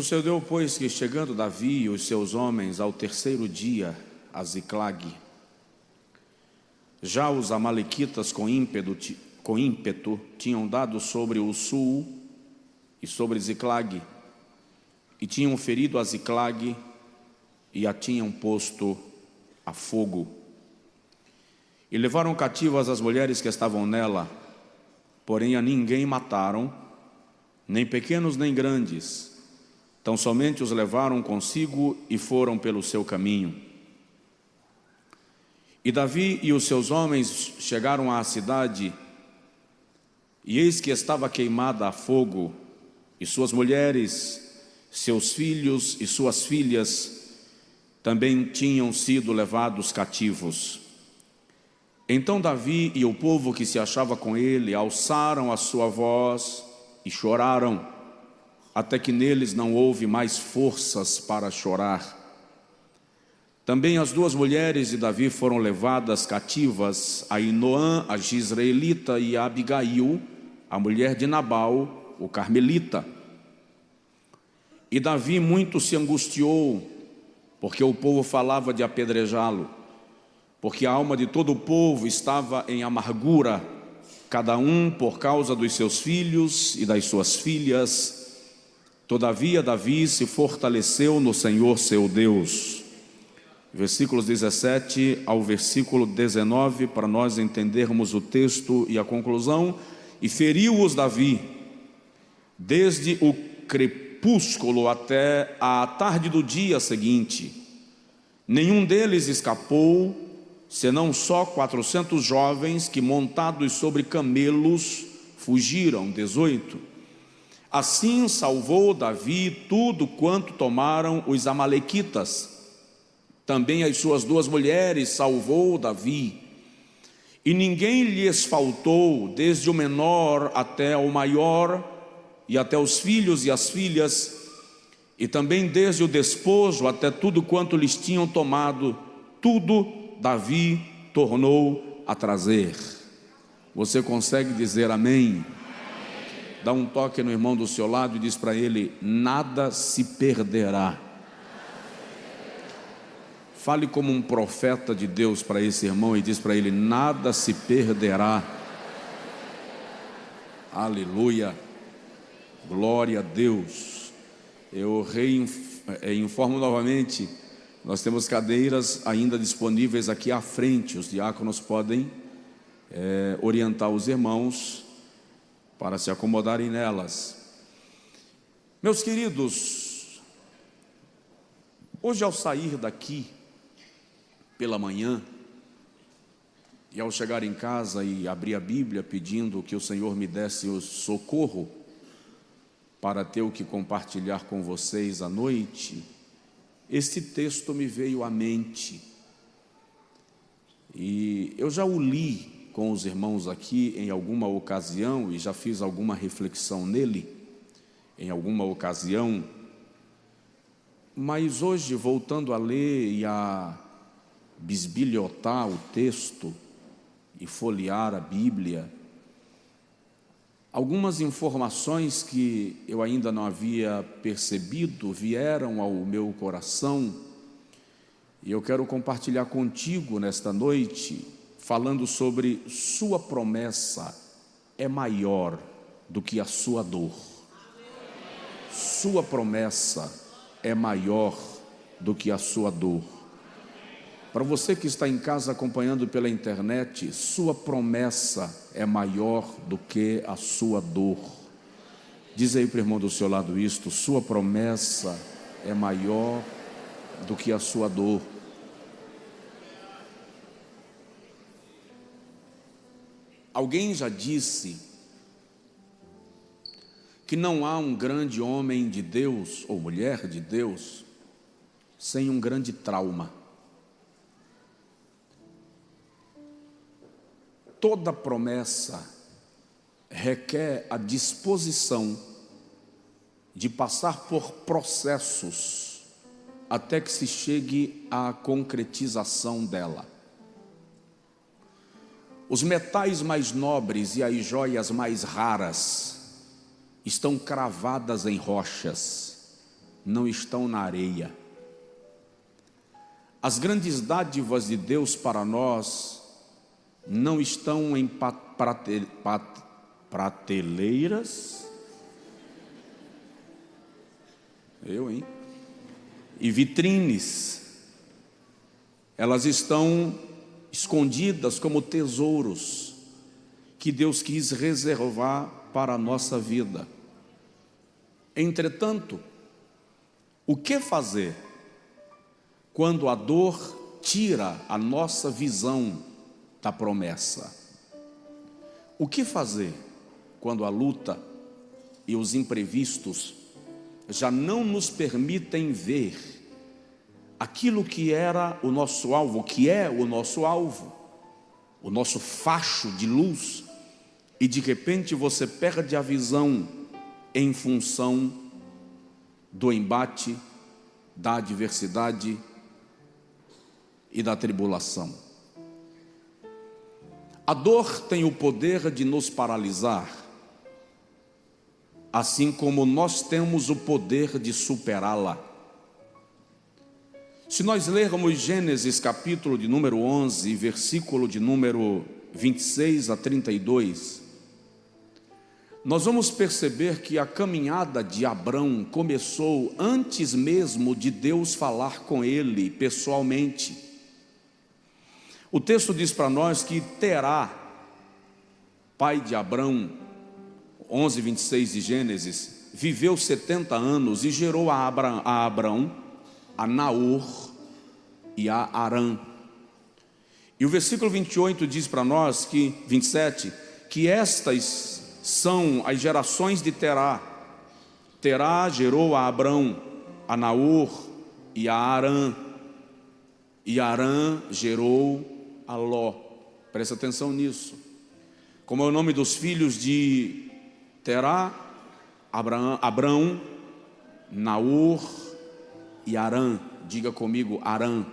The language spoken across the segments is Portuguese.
Sucedeu, pois, que chegando Davi e os seus homens ao terceiro dia a Ziclague, já os amalequitas com ímpeto tinham dado sobre o sul e sobre Ziclague, e tinham ferido a Ziclague e a tinham posto a fogo. E levaram cativas as mulheres que estavam nela, porém a ninguém mataram, nem pequenos nem grandes, tão somente os levaram consigo e foram pelo seu caminho. E Davi e os seus homens chegaram à cidade, e eis que estava queimada a fogo, e suas mulheres, seus filhos e suas filhas também tinham sido levados cativos. Então Davi e o povo que se achava com ele alçaram a sua voz e choraram, até que neles não houve mais forças para chorar. Também as duas mulheres de Davi foram levadas cativas, Ainoã, a Jizreelita, e a Abigail, a mulher de Nabal, o carmelita. E Davi muito se angustiou, porque o povo falava de apedrejá-lo, porque a alma de todo o povo estava em amargura, cada um por causa dos seus filhos e das suas filhas. Todavia Davi se fortaleceu no Senhor seu Deus. Versículos 17 ao versículo 19, para nós entendermos o texto e a conclusão. E feriu-os Davi, desde o crepúsculo até a tarde do dia seguinte. Nenhum deles escapou, senão só 400 jovens que, montados sobre camelos, fugiram. 18. Assim salvou Davi tudo quanto tomaram os amalequitas. Também as suas duas mulheres salvou Davi, e ninguém lhes faltou, desde o menor até o maior, e até os filhos e as filhas, e também desde o despojo até tudo quanto lhes tinham tomado, tudo Davi tornou a trazer. Você consegue dizer amém? Dá um toque no irmão do seu lado e diz para ele: nada se perderá. Fale como um profeta de Deus para esse irmão e diz para ele: nada se perderá. Aleluia, glória a Deus. Eu informo novamente, nós temos cadeiras ainda disponíveis aqui à frente. Os diáconos podem orientar os irmãos para se acomodarem nelas. Meus queridos, hoje ao sair daqui pela manhã, e ao chegar em casa e abrir a Bíblia pedindo que o Senhor me desse o socorro para ter o que compartilhar com vocês à noite, este texto me veio à mente, e eu já o li com os irmãos aqui em alguma ocasião, e já fiz alguma reflexão nele em alguma ocasião, mas hoje, voltando a ler e a bisbilhotar o texto e folhear a Bíblia, algumas informações que eu ainda não havia percebido vieram ao meu coração, e eu quero compartilhar contigo nesta noite, falando sobre sua promessa é maior do que a sua dor. Sua promessa é maior do que a sua dor. Para você que está em casa acompanhando pela internet, sua promessa é maior do que a sua dor. Diz aí para o irmão do seu lado isto: sua promessa é maior do que a sua dor. Alguém já disse que não há um grande homem de Deus ou mulher de Deus sem um grande trauma. Toda promessa requer a disposição de passar por processos até que se chegue à concretização dela. Os metais mais nobres e as joias mais raras estão cravadas em rochas. não estão na areia. As grandes dádivas de Deus para nós não estão em prateleiras e vitrines. Elas estão escondidas como tesouros que Deus quis reservar para a nossa vida. Entretanto, o que fazer quando a dor tira a nossa visão da promessa? O que fazer quando a luta e os imprevistos já não nos permitem ver aquilo que era o nosso alvo, que é o nosso alvo, o nosso facho de luz, e de repente você perde a visão em função do embate, da adversidade e da tribulação? A dor tem o poder de nos paralisar, assim como nós temos o poder de superá-la. Se nós lermos Gênesis capítulo de número 11, versículo de número 26 a 32, nós vamos perceber que a caminhada de Abrão começou antes mesmo de Deus falar com ele pessoalmente. O texto diz para nós que Terá, pai de Abrão, 11:26 de Gênesis, viveu 70 anos e gerou a Abrão, a Naor e a Arã. E o versículo 28 diz para nós que, 27, que estas são as gerações de Terá. Terá gerou a Abrão, a Naor e a Arã. E Arã gerou a Ló. Presta atenção nisso. Como é o nome dos filhos de Terá? Abrão, Naor e Arã. Diga comigo, Arã.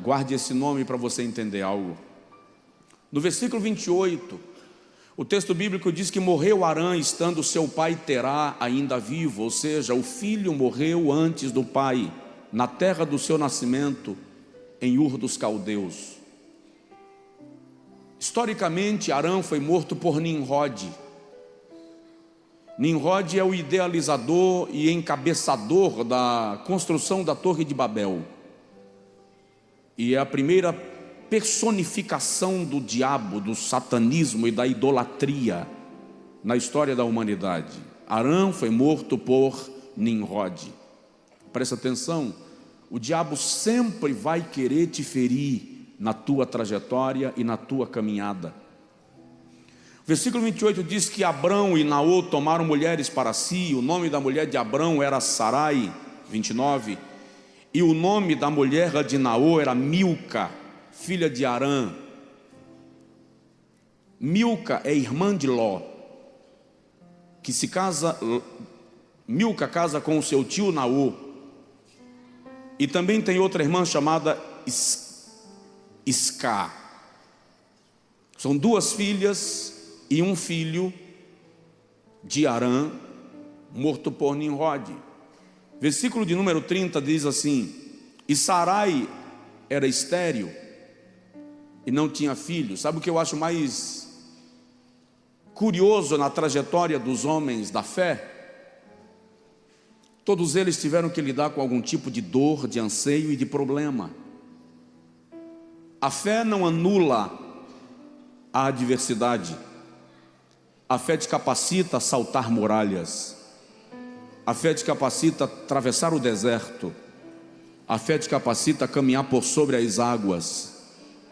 Guarde esse nome para você entender algo. No versículo 28, o texto bíblico diz que morreu Arã estando seu pai Terá ainda vivo, ou seja, o filho morreu antes do pai, na terra do seu nascimento, em Ur dos Caldeus. Historicamente, Arã foi morto por Nimrod. Nimrod é o idealizador e encabeçador da construção da Torre de Babel. E é a primeira personificação do diabo, do satanismo e da idolatria na história da humanidade. Arã foi morto por Nimrod. Presta atenção, o diabo sempre vai querer te ferir na tua trajetória e na tua caminhada. O versículo 28 diz que Abrão e Naor tomaram mulheres para si. O nome da mulher de Abrão era Sarai, 29, e o nome da mulher de Naor era Milca, filha de Arã. Milca é irmã de Ló, que se casa. Milca casa com o seu tio Naor. E também tem outra irmã chamada Isca. São duas filhas e um filho de Arã, morto por Nimrod. Versículo de número 30 diz assim: e Sarai era estéril e não tinha filho. Sabe o que eu acho mais curioso na trajetória dos homens da fé? Todos eles tiveram que lidar com algum tipo de dor, de anseio e de problema. A fé não anula a adversidade. A fé te capacita a saltar muralhas. A fé te capacita a atravessar o deserto. A fé te capacita a caminhar por sobre as águas.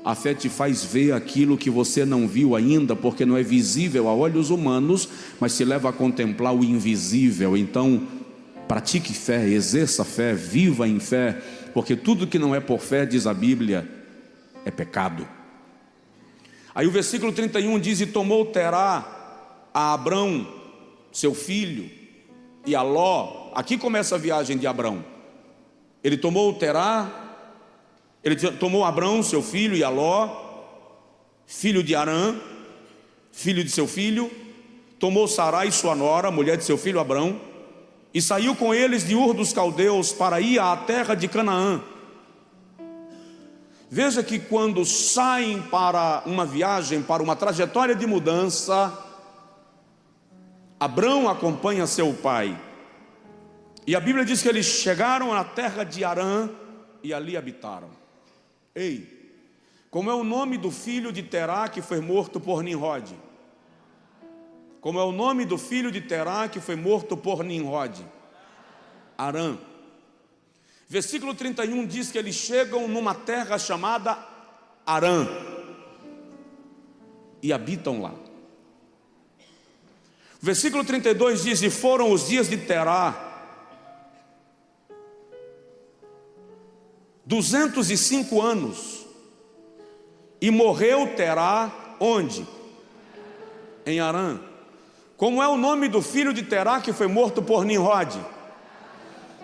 A fé te faz ver aquilo que você não viu ainda, porque não é visível a olhos humanos, mas te leva a contemplar o invisível. Então, pratique fé, exerça fé, viva em fé, porque tudo que não é por fé, diz a Bíblia, é pecado. Aí o versículo 31 diz: e tomou Terá a Abrão, seu filho, e a Ló. Aqui começa a viagem de Abrão. Ele tomou Terá, ele tomou Abrão, seu filho, e a Ló, filho de Arã, filho de seu filho, tomou Sarai, sua nora, mulher de seu filho Abrão, e saiu com eles de Ur dos Caldeus para ir à terra de Canaã. Veja que quando saem para uma viagem, para uma trajetória de mudança, Abrão acompanha seu pai. E a Bíblia diz que eles chegaram à terra de Harã e ali habitaram. Ei, como é o nome do filho de Terá que foi morto por Nimrod? Como é o nome do filho de Terá que foi morto por Nimrod? Harã. Versículo 31 diz que eles chegam numa terra chamada Harã e habitam lá. Versículo 32 diz: e foram os dias de Terá 205 anos, e morreu Terá onde? Em Harã. Como é o nome do filho de Terá que foi morto por Nimrod?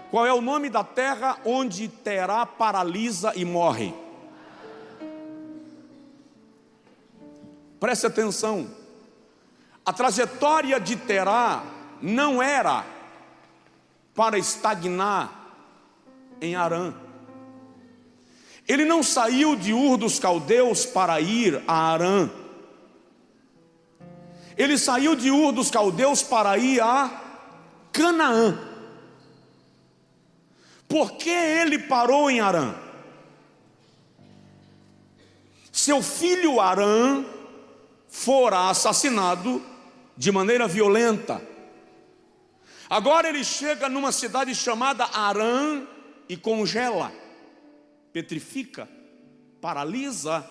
Qual é o nome da terra onde Terá paralisa e morre? Preste atenção. A trajetória de Terá não era para estagnar em Harã. Ele não saiu de Ur dos Caldeus para ir a Harã. Ele saiu de Ur dos Caldeus para ir a Canaã. Por que ele parou em Harã? Seu filho Harã fora assassinado de maneira violenta. Agora ele chega numa cidade chamada Harã e congela, petrifica, paralisa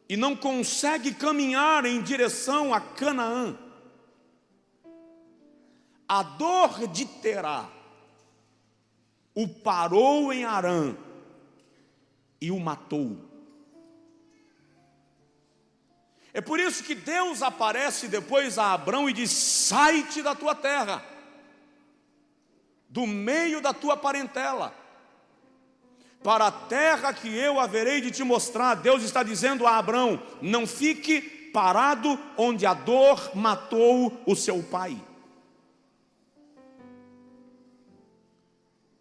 e não consegue caminhar em direção a Canaã. A dor de Terá o parou em Harã e o matou. É por isso que Deus aparece depois a Abrão e diz: sai-te da tua terra, do meio da tua parentela, para a terra que eu haverei de te mostrar. Deus está dizendo a Abrão: não fique parado onde a dor matou o seu pai.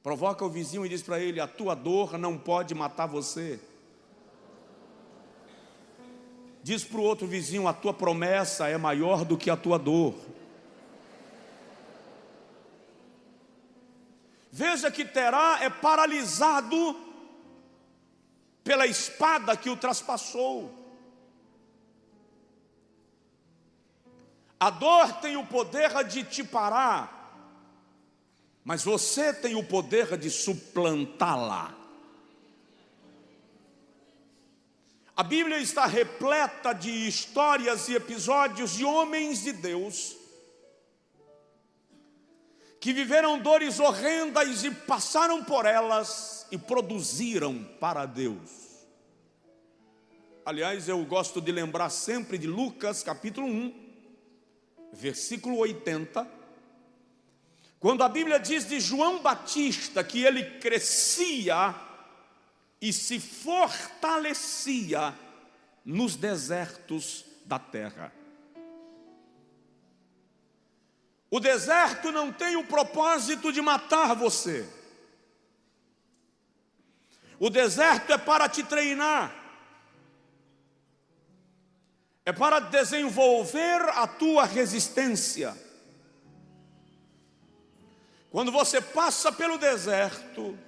Provoca o vizinho e diz para ele: a tua dor não pode matar você. Diz para o outro vizinho: a tua promessa é maior do que a tua dor. Veja que Terá é paralisado pela espada que o traspassou. A dor tem o poder de te parar, mas você tem o poder de suplantá-la. A Bíblia está repleta de histórias e episódios de homens de Deus que viveram dores horrendas e passaram por elas e produziram para Deus. Aliás, eu gosto de lembrar sempre de Lucas capítulo 1, versículo 80, quando a Bíblia diz de João Batista que ele crescia e se fortalecia nos desertos da terra. O deserto não tem o propósito de matar você. O deserto é para te treinar, é para desenvolver a tua resistência. Quando você passa pelo deserto,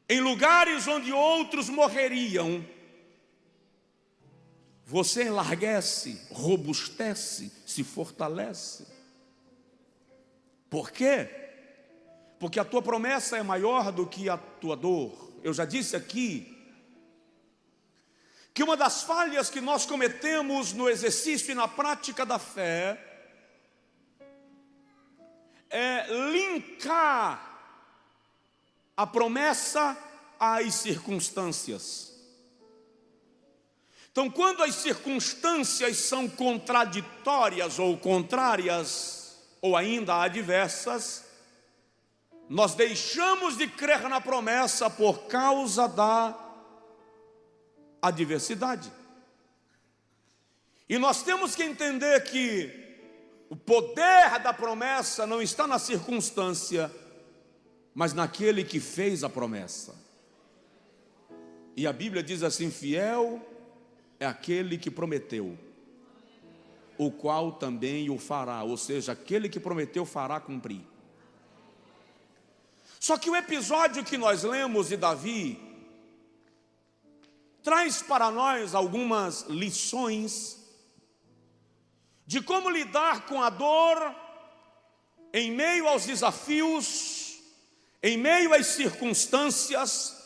em lugares onde outros morreriam, você enlarguece, robustece, se fortalece. Por quê? Porque a tua promessa é maior do que a tua dor. Eu já disse aqui que uma das falhas que nós cometemos no exercício e na prática da fé é linkar a promessa às circunstâncias. Então, quando as circunstâncias são contraditórias ou contrárias, ou ainda adversas, nós deixamos de crer na promessa por causa da adversidade. E nós temos que entender que o poder da promessa não está na circunstância, mas naquele que fez a promessa. E a Bíblia diz assim: fiel é aquele que prometeu, o qual também o fará. Ou seja, aquele que prometeu fará cumprir. Só que o episódio que nós lemos de Davi traz para nós algumas lições de como lidar com a dor em meio aos desafios, em meio às circunstâncias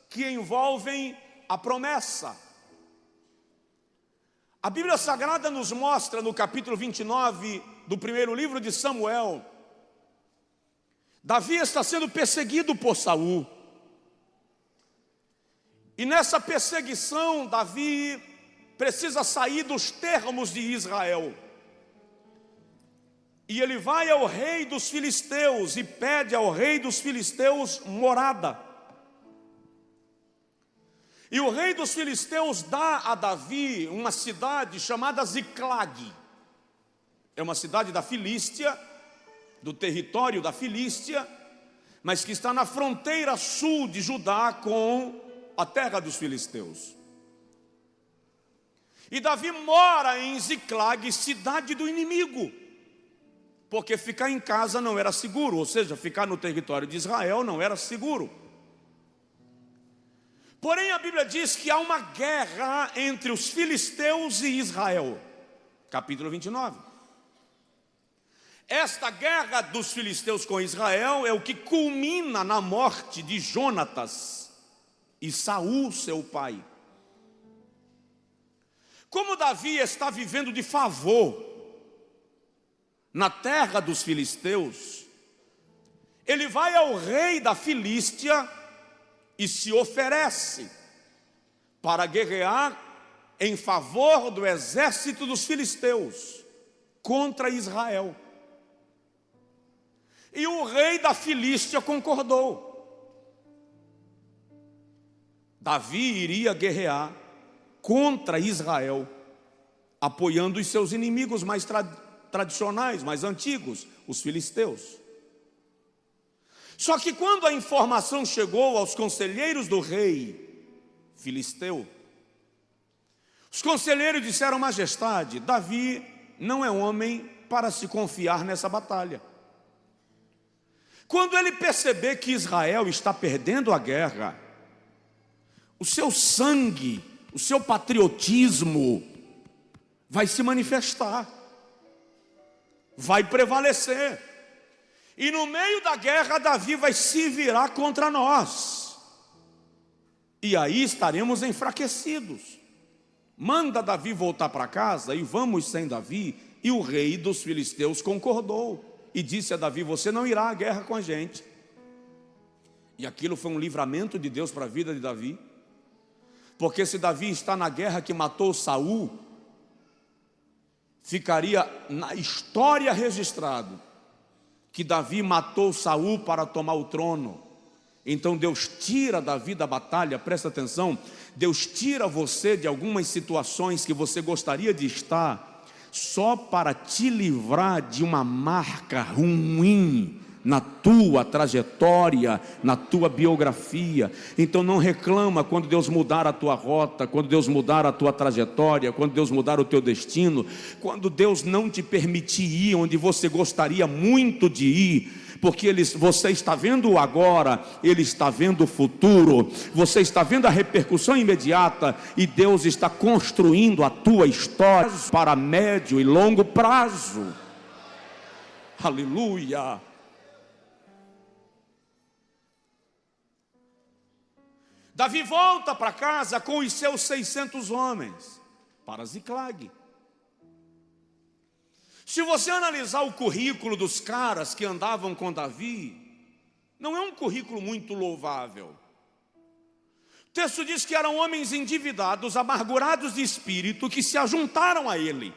que envolvem a promessa. A Bíblia Sagrada nos mostra no capítulo 29 do primeiro livro de Samuel, Davi está sendo perseguido por Saul. E nessa perseguição, Davi precisa sair dos termos de Israel. E ele vai ao rei dos filisteus e pede ao rei dos filisteus morada. E o rei dos filisteus dá a Davi uma cidade chamada Ziclag. É uma cidade da Filístia, do território da Filístia, mas que está na fronteira sul de Judá com a terra dos filisteus. E Davi mora em Ziclag, cidade do inimigo, porque ficar em casa não era seguro, ou seja, ficar no território de Israel não era seguro. Porém, a Bíblia diz que há uma guerra entre os filisteus e Israel. Capítulo 29. Esta guerra dos filisteus com Israel é o que culmina na morte de Jonatas e Saul, seu pai. Como Davi está vivendo de favor na terra dos filisteus, ele vai ao rei da Filístia e se oferece para guerrear em favor do exército dos filisteus contra Israel. E o rei da Filístia concordou. Davi iria guerrear contra Israel, apoiando os seus inimigos mais tradicionais, mais antigos, os filisteus. Só que quando a informação chegou aos conselheiros do rei filisteu, os conselheiros disseram: majestade, Davi não é homem para se confiar nessa batalha. Quando ele perceber que Israel está perdendo a guerra, o seu sangue, o seu patriotismo vai se manifestar, vai prevalecer. E no meio da guerra, Davi vai se virar contra nós. E aí estaremos enfraquecidos. Manda Davi voltar para casa e vamos sem Davi. E o rei dos filisteus concordou e disse a Davi: você não irá à guerra com a gente. E aquilo foi um livramento de Deus para a vida de Davi. Porque se Davi está na guerra que matou Saul, ficaria na história registrado que Davi matou Saul para tomar o trono. Então Deus tira Davi da batalha, presta atenção, Deus tira você de algumas situações que você gostaria de estar, só para te livrar de uma marca ruim na tua trajetória, na tua biografia. Então não reclama quando Deus mudar a tua rota, quando Deus mudar a tua trajetória, quando Deus mudar o teu destino, quando Deus não te permitir ir onde você gostaria muito de ir, porque você está vendo o agora, Ele está vendo o futuro, você está vendo a repercussão imediata, e Deus está construindo a tua história para médio e longo prazo. Aleluia! Davi volta para casa com os seus 600 homens para Ziclag. Se você analisar o currículo dos caras que andavam com Davi, não é um currículo muito louvável. O texto diz que eram homens endividados, amargurados de espírito, que se ajuntaram a ele.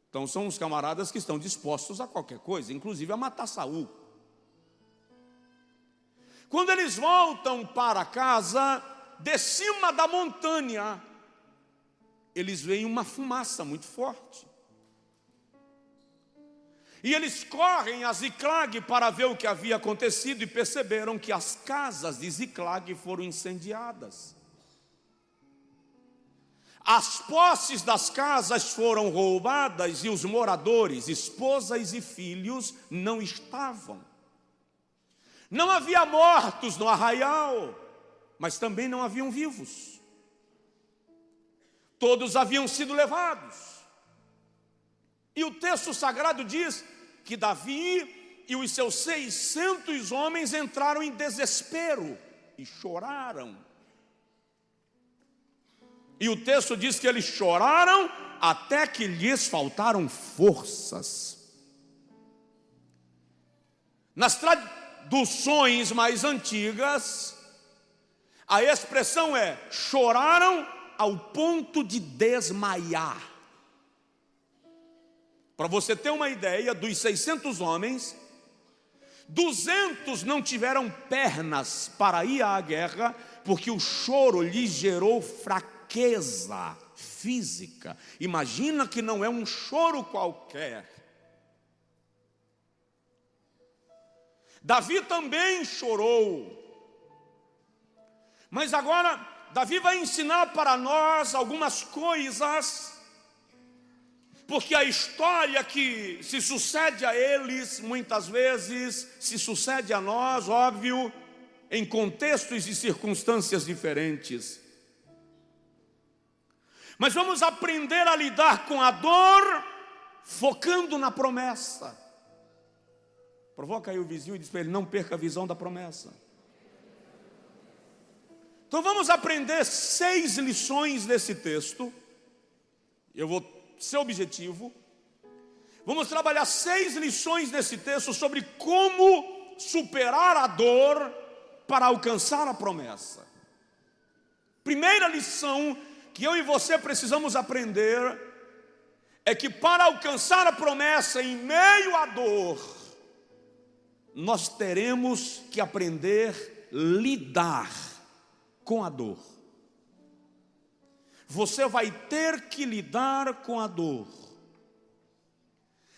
Então são os camaradas que estão dispostos a qualquer coisa, inclusive a matar Saul. Quando eles voltam para casa, de cima da montanha, eles veem uma fumaça muito forte. E eles correm a Ziclag para ver o que havia acontecido e perceberam que as casas de Ziclag foram incendiadas. As posses das casas foram roubadas e os moradores, esposas e filhos, não estavam. Não havia mortos no arraial, mas também não haviam vivos. Todos haviam sido levados. E o texto sagrado diz que Davi e os seus 600 homens entraram em desespero e choraram. E o texto diz que eles choraram até que lhes faltaram forças. Nas traduções mais antigas, a expressão é: choraram ao ponto de desmaiar. Para você ter uma ideia, dos 600 homens, 200 não tiveram pernas para ir à guerra, porque o choro lhes gerou fraqueza física. Imagina que não é um choro qualquer. Davi também chorou. Mas agora, Davi vai ensinar para nós algumas coisas, porque a história que se sucede a eles, muitas vezes, se sucede a nós, óbvio, em contextos e circunstâncias diferentes. Mas vamos aprender a lidar com a dor, focando na promessa. Provoca aí o vizinho e diz para ele: não perca a visão da promessa. Então vamos aprender 6 lições desse texto. Eu vou ser objetivo. Vamos trabalhar 6 lições desse texto sobre como superar a dor para alcançar a promessa. Primeira lição que eu e você precisamos aprender é que para alcançar a promessa em meio à dor, nós teremos que aprender a lidar com a dor. Você vai ter que lidar com a dor.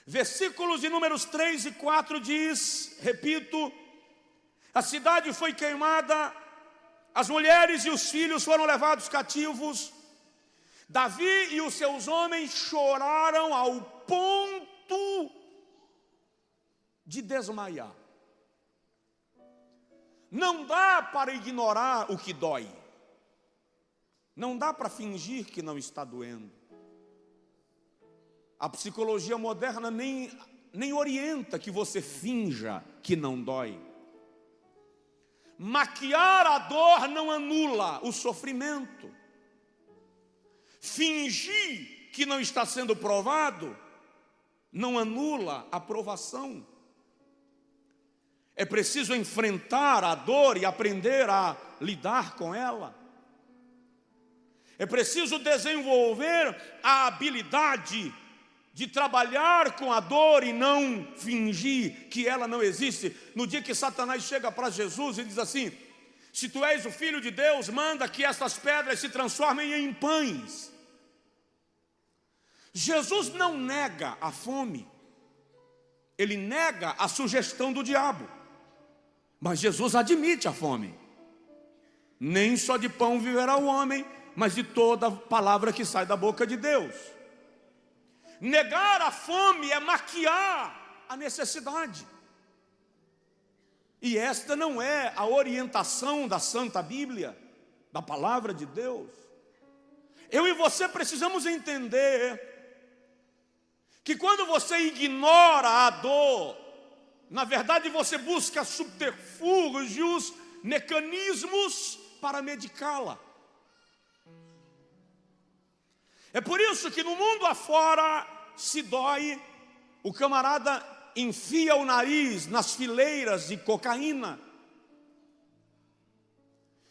Versículos de números 3 e 4 diz, repito: a cidade foi queimada, as mulheres e os filhos foram levados cativos. Davi e os seus homens choraram ao ponto de desmaiar. Não dá para ignorar o que dói. Não dá para fingir que não está doendo. A psicologia moderna nem orienta que você finja que não dói. Maquiar a dor não anula o sofrimento. Fingir que não está sendo provado não anula a provação. É preciso enfrentar a dor e aprender a lidar com ela. É preciso desenvolver a habilidade de trabalhar com a dor e não fingir que ela não existe. No dia que Satanás chega para Jesus e diz assim: se tu és o Filho de Deus, manda que essas pedras se transformem em pães. Jesus não nega a fome, ele nega a sugestão do diabo. Mas Jesus admite a fome. Nem só de pão viverá o homem, mas de toda palavra que sai da boca de Deus. Negar a fome é maquiar a necessidade. E esta não é a orientação da Santa Bíblia, da palavra de Deus. Eu e você precisamos entender que quando você ignora a dor, na verdade você busca subterfúgios, mecanismos para medicá-la. É por isso que no mundo afora se dói, o camarada enfia o nariz nas fileiras de cocaína.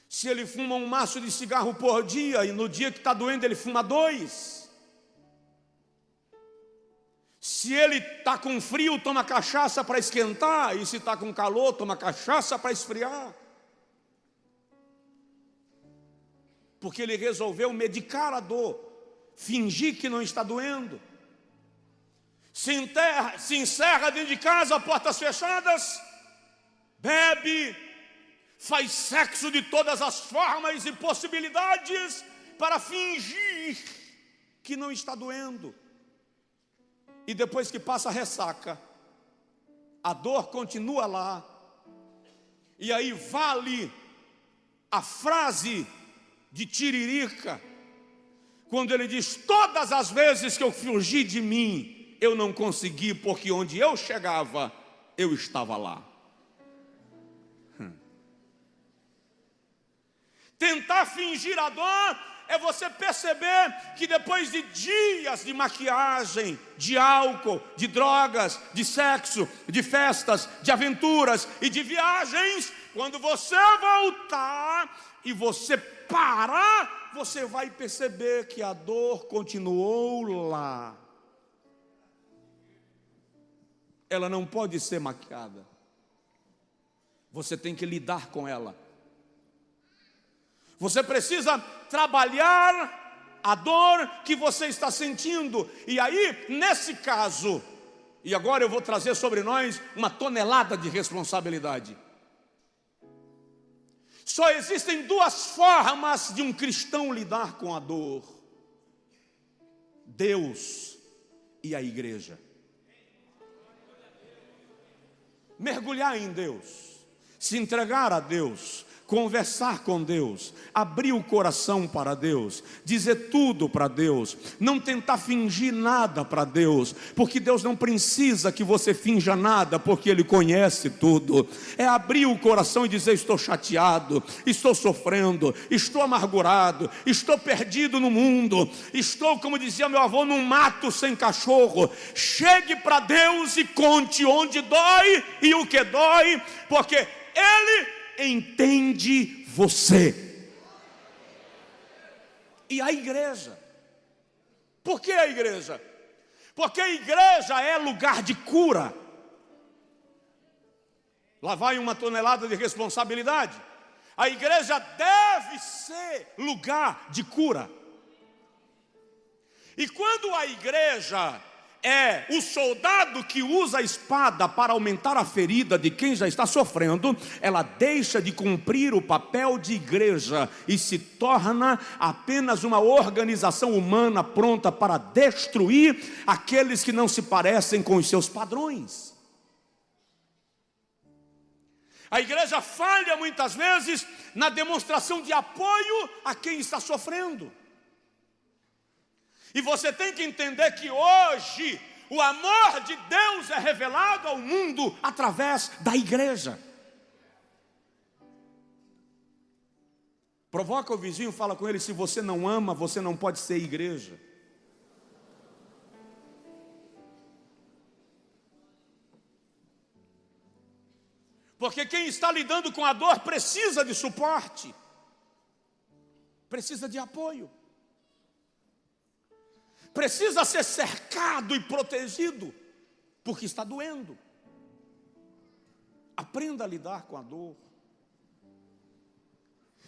Se ele fuma um maço de cigarro por dia e no dia que está doendo ele fuma 2. Se ele está com frio, toma cachaça para esquentar. E se está com calor, toma cachaça para esfriar. Porque ele resolveu medicar a dor, fingir que não está doendo. se encerra dentro de casa, portas fechadas, bebe, faz sexo de todas as formas e possibilidades para fingir que não está doendo. E depois que passa a ressaca, a dor continua lá. E aí vale a frase de Tiririca, quando ele diz: todas as vezes que eu fugi de mim, eu não consegui, porque onde eu chegava, eu estava lá. Tentar fingir a dor é você perceber que depois de dias de maquiagem, de álcool, de drogas, de sexo, de festas, de aventuras e de viagens, quando você voltar e você parar, você vai perceber que a dor continuou lá. Ela não pode ser maquiada. Você tem que lidar com ela. Você precisa trabalhar a dor que você está sentindo. E aí, nesse caso, e agora eu vou trazer sobre nós uma tonelada de responsabilidade. Só existem duas formas de um cristão lidar com a dor: Deus e a igreja. Mergulhar em Deus, se entregar a Deus, conversar com Deus, abrir o coração para Deus, dizer tudo para Deus, não tentar fingir nada para Deus, porque Deus não precisa que você finja nada, porque Ele conhece tudo. É abrir o coração e dizer: estou chateado, estou sofrendo, estou amargurado, estou perdido no mundo, estou, como dizia meu avô, num mato sem cachorro. Chegue para Deus e conte onde dói e o que dói, porque Ele entende você. E a igreja? Por que a igreja? Porque a igreja é lugar de cura. Lá vai uma tonelada de responsabilidade. A igreja deve ser lugar de cura. E quando a igreja é o soldado que usa a espada para aumentar a ferida de quem já está sofrendo, ela deixa de cumprir o papel de igreja e se torna apenas uma organização humana pronta para destruir aqueles que não se parecem com os seus padrões. A igreja falha muitas vezes na demonstração de apoio a quem está sofrendo. E você tem que entender que hoje o amor de Deus é revelado ao mundo através da igreja. Provoca o vizinho, fala com ele: se você não ama, você não pode ser igreja. Porque quem está lidando com a dor precisa de suporte, precisa de apoio, precisa ser cercado e protegido, porque está doendo. Aprenda a lidar com a dor.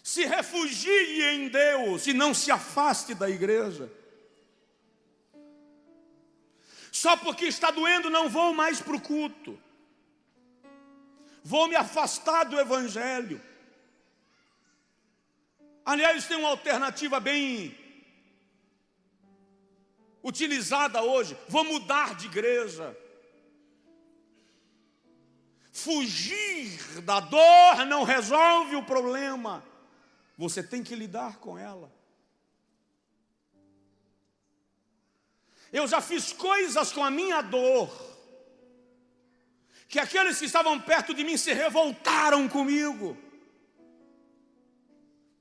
Se refugie em Deus e não se afaste da igreja. Só porque está doendo, não vou mais para o culto, vou me afastar do evangelho. Aliás, tem uma alternativa bem utilizada hoje: vou mudar de igreja. Fugir da dor não resolve o problema, você tem que lidar com ela. Eu já fiz coisas com a minha dor, que aqueles que estavam perto de mim se revoltaram comigo,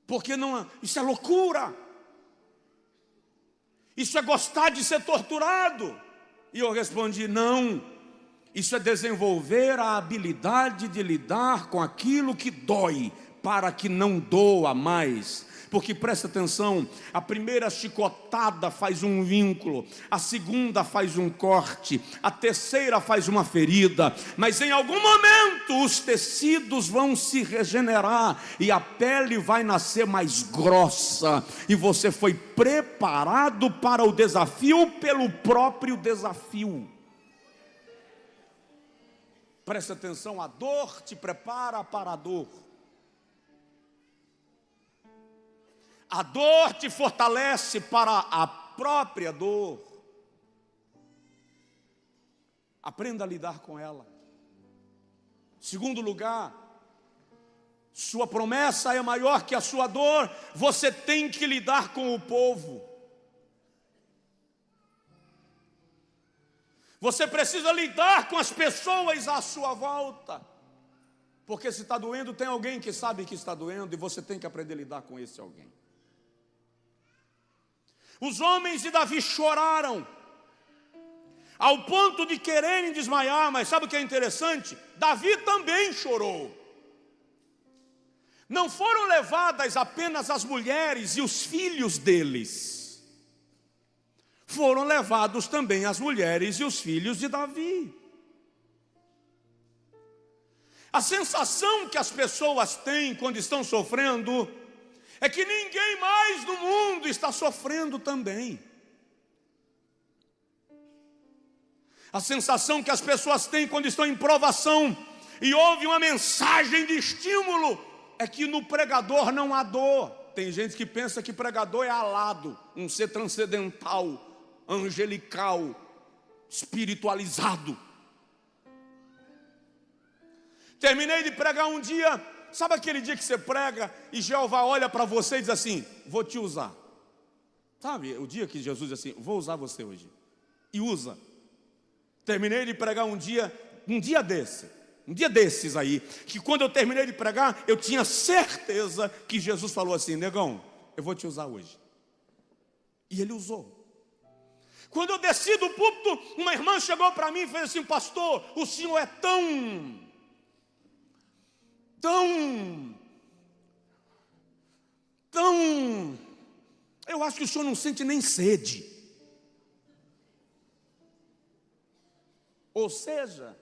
porque não, isso é loucura, isso é gostar de ser torturado. E eu respondi: não, isso é desenvolver a habilidade de lidar com aquilo que dói, para que não doa mais. Porque presta atenção, a primeira chicotada faz um vínculo, a segunda faz um corte, a terceira faz uma ferida, mas em algum momento os tecidos vão se regenerar e a pele vai nascer mais grossa, e você foi preparado para o desafio pelo próprio desafio. Presta atenção, a dor te prepara para a dor. A dor te fortalece para a própria dor. Aprenda a lidar com ela. Segundo lugar, sua promessa é maior que a sua dor. Você tem que lidar com o povo. Você precisa lidar com as pessoas à sua volta. Porque se está doendo, tem alguém que sabe que está doendo, e você tem que aprender a lidar com esse alguém. Os homens de Davi choraram, ao ponto de quererem desmaiar, mas sabe o que é interessante? Davi também chorou. Não foram levadas apenas as mulheres e os filhos deles. Foram levados também as mulheres e os filhos de Davi. A sensação que as pessoas têm quando estão sofrendo é que ninguém mais no mundo está sofrendo também. A sensação que as pessoas têm quando estão em provação e ouvem uma mensagem de estímulo é que no pregador não há dor. Tem gente que pensa que pregador é alado, um ser transcendental, angelical, espiritualizado. Terminei de pregar um dia, sabe aquele dia que você prega e Jeová olha para você e diz assim: vou te usar. Sabe, o dia que Jesus diz assim: vou usar você hoje. E usa. Terminei de pregar um dia desses aí, que quando eu terminei de pregar, eu tinha certeza que Jesus falou assim: negão, eu vou te usar hoje. E ele usou. Quando eu desci do púlpito, uma irmã chegou para mim e fez assim: pastor, o senhor é tão, eu acho que o senhor não sente nem sede. Ou seja,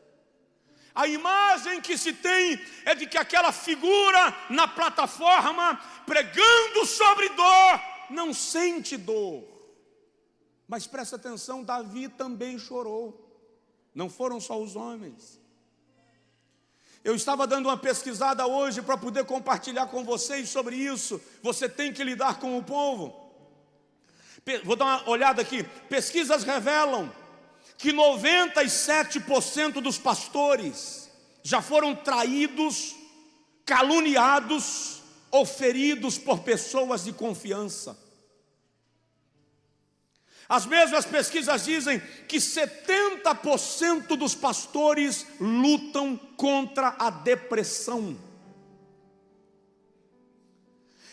a imagem que se tem é de que aquela figura na plataforma, pregando sobre dor, não sente dor. Mas presta atenção, Davi também chorou. Não foram só os homens. Eu estava dando uma pesquisada hoje para poder compartilhar com vocês sobre isso. Você tem que lidar com o povo. Vou dar uma olhada aqui. Pesquisas revelam que 97% dos pastores já foram traídos, caluniados ou feridos por pessoas de confiança. As mesmas pesquisas dizem que 70% dos pastores lutam contra a depressão.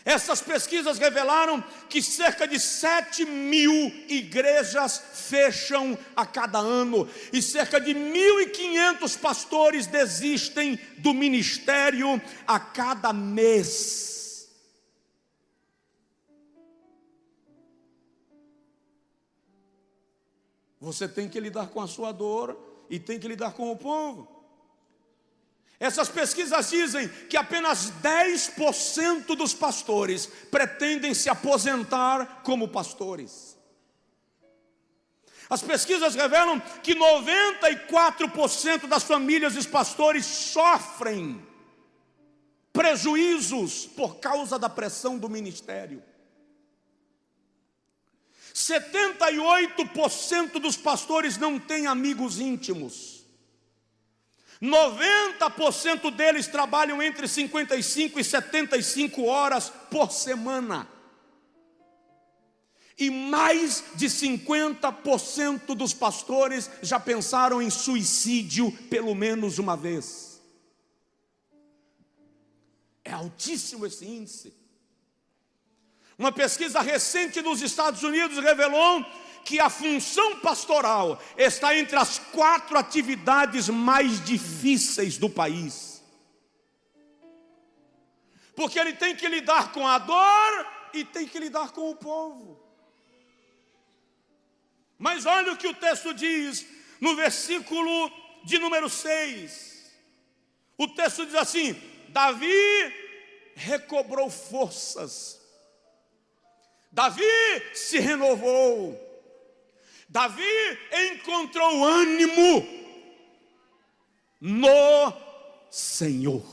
Essas pesquisas revelaram que cerca de 7.000 igrejas fecham a cada ano e cerca de 1.500 pastores desistem do ministério a cada mês. Você tem que lidar com a sua dor e tem que lidar com o povo. Essas pesquisas dizem que apenas 10% dos pastores pretendem se aposentar como pastores. As pesquisas revelam que 94% das famílias dos pastores sofrem prejuízos por causa da pressão do ministério. 78% dos pastores não têm amigos íntimos. 90% deles trabalham entre 55 e 75 horas por semana. E mais de 50% dos pastores já pensaram em suicídio pelo menos uma vez. É altíssimo esse índice. Uma pesquisa recente nos Estados Unidos revelou que a função pastoral está entre as 4 atividades mais difíceis do país. Porque ele tem que lidar com a dor e tem que lidar com o povo. Mas olha o que o texto diz no versículo de número 6. O texto diz assim: Davi recobrou forças. Davi se renovou. Davi encontrou ânimo no Senhor.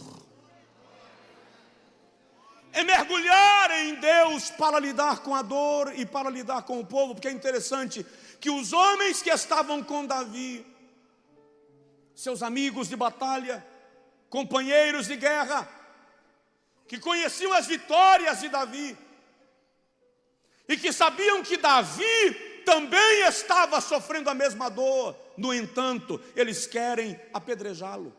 É mergulhar em Deus para lidar com a dor e para lidar com o povo, porque é interessante que os homens que estavam com Davi, seus amigos de batalha, companheiros de guerra, que conheciam as vitórias de Davi, e que sabiam que Davi também estava sofrendo a mesma dor, no entanto, eles querem apedrejá-lo.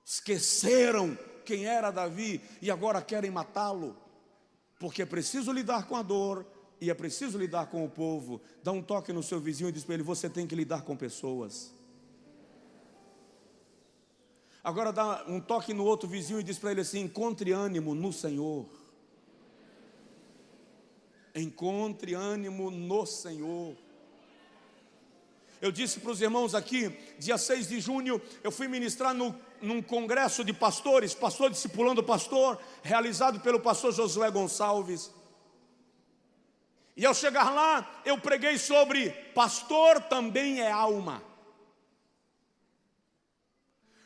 Esqueceram quem era Davi e agora querem matá-lo, porque é preciso lidar com a dor e é preciso lidar com o povo. Dá um toque no seu vizinho e diz para ele: você tem que lidar com pessoas. Agora dá um toque no outro vizinho e diz para ele assim: encontre ânimo no Senhor. Encontre ânimo no Senhor. Eu disse para os irmãos aqui, dia 6 de junho, eu fui ministrar num congresso de pastores, pastor discipulando pastor, realizado pelo pastor Josué Gonçalves. E ao chegar lá, eu preguei sobre pastor também é alma.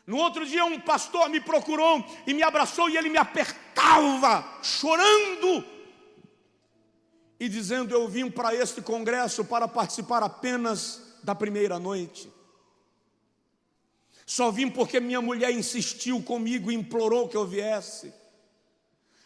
No outro dia, um pastor me procurou e me abraçou e ele me apertava, chorando, e dizendo: eu vim para este congresso para participar apenas da primeira noite. Só vim porque minha mulher insistiu comigo e implorou que eu viesse.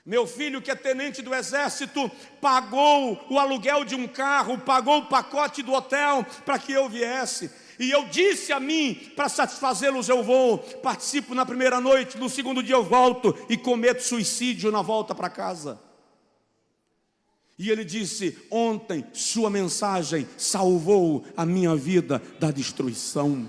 Meu filho, que é tenente do exército, pagou o aluguel de um carro, pagou o pacote do hotel para que eu viesse. E eu disse a mim, para satisfazê-los eu vou, participo na primeira noite, no segundo dia eu volto e cometo suicídio na volta para casa. E ele disse: ontem sua mensagem salvou a minha vida da destruição.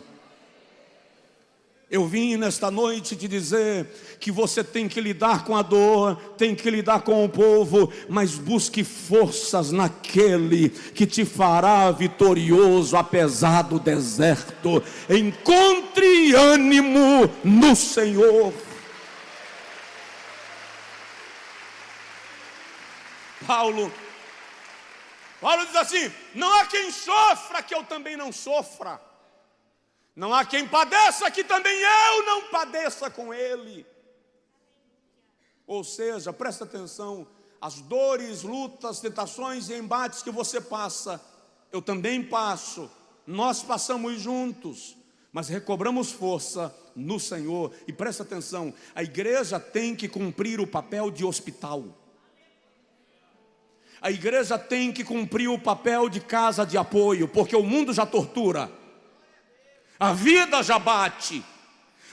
Eu vim nesta noite te dizer que você tem que lidar com a dor, tem que lidar com o povo, mas busque forças naquele que te fará vitorioso apesar do deserto. Encontre ânimo no Senhor. Paulo diz assim: não há quem sofra que eu também não sofra. Não há quem padeça que também eu não padeça com ele. Ou seja, presta atenção, as dores, lutas, tentações e embates que você passa, eu também passo, nós passamos juntos, mas recobramos força no Senhor. E presta atenção, a igreja tem que cumprir o papel de hospital. A igreja tem que cumprir o papel de casa de apoio, porque o mundo já tortura, a vida já bate,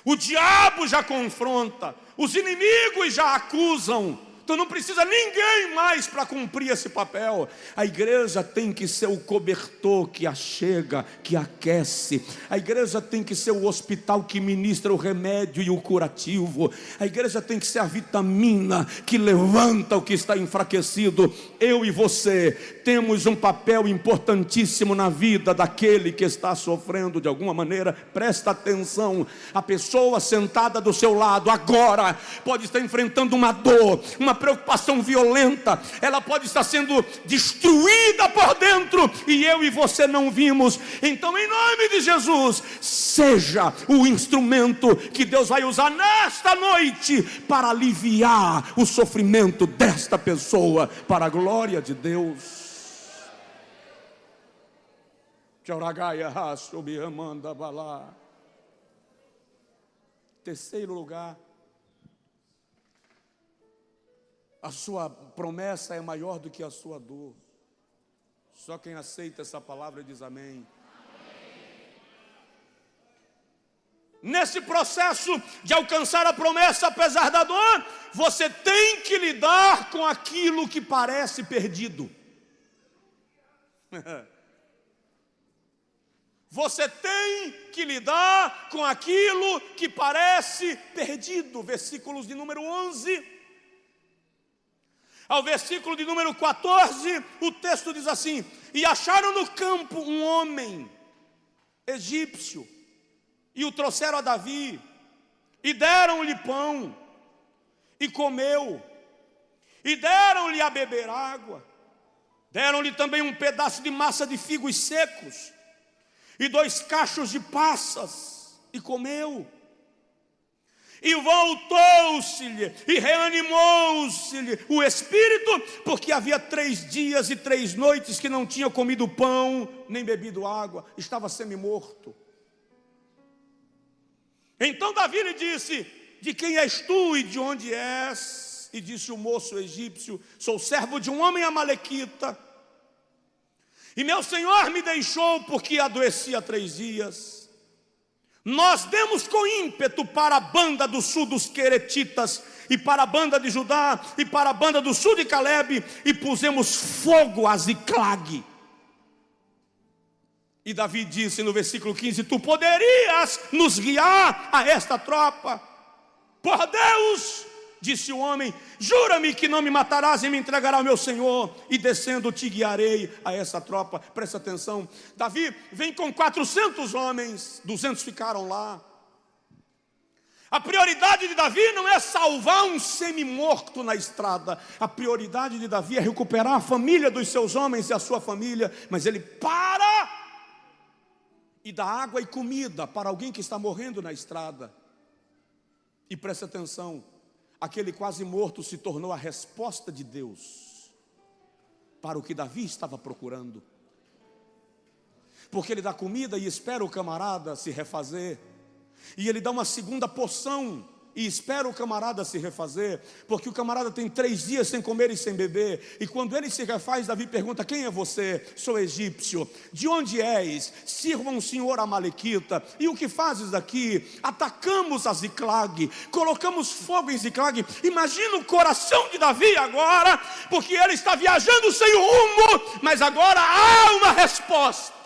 o diabo já confronta, os inimigos já acusam. Então não precisa ninguém mais para cumprir esse papel. A igreja tem que ser o cobertor que achega, que aquece. A igreja tem que ser o hospital que ministra o remédio e o curativo. A igreja tem que ser a vitamina que levanta o que está enfraquecido. Eu e você temos um papel importantíssimo na vida daquele que está sofrendo de alguma maneira. Presta atenção, a pessoa sentada do seu lado agora pode estar enfrentando uma dor, uma preocupação violenta, ela pode estar sendo destruída por dentro e eu e você não vimos. Então, em nome de Jesus, seja o instrumento que Deus vai usar nesta noite para aliviar o sofrimento desta pessoa, para a glória de Deus. Terceiro lugar, a sua promessa é maior do que a sua dor. Só quem aceita essa palavra diz amém. Nesse processo de alcançar a promessa apesar da dor, você tem que lidar com aquilo que parece perdido. Você tem que lidar com aquilo que parece perdido. Versículos de número 11 ao versículo de número 14, o texto diz assim: e acharam no campo um homem egípcio, e o trouxeram a Davi, e deram-lhe pão, e comeu, e deram-lhe a beber água, deram-lhe também um pedaço de massa de figos secos, e 2 cachos de passas. e comeu. E voltou-se-lhe, e reanimou-se-lhe o espírito, porque havia 3 dias e 3 noites que não tinha comido pão, nem bebido água, estava semi-morto. Então Davi lhe disse: de quem és tu e de onde és? E disse o moço egípcio: sou servo de um homem amalequita, e meu senhor me deixou porque adoecia 3 dias. Nós demos com ímpeto para a banda do sul dos Queretitas, e para a banda de Judá, e para a banda do sul de Calebe, e pusemos fogo a Ziclague. E Davi disse no versículo 15: tu poderias nos guiar a esta tropa? Por Deus, disse o homem, jura-me que não me matarás e me entregará ao meu senhor, e descendo te guiarei a essa tropa. Presta atenção, Davi vem com 400 homens, 200 ficaram lá. A prioridade de Davi não é salvar um semi-morto na estrada. A prioridade de Davi é recuperar a família dos seus homens e a sua família. Mas ele para e dá água e comida para alguém que está morrendo na estrada. E presta atenção, aquele quase morto se tornou a resposta de Deus para o que Davi estava procurando. Porque ele dá comida e espera o camarada se refazer. E ele dá uma segunda porção e espera o camarada se refazer. Porque o camarada tem 3 dias sem comer e sem beber. E quando ele se refaz, Davi pergunta: quem é você? Sou egípcio. De onde és? Sirva um senhor amalequita. E o que fazes aqui? Atacamos a Ziclague, colocamos fogo em Ziclague. Imagina o coração de Davi agora, porque ele está viajando sem rumo, mas agora há uma resposta.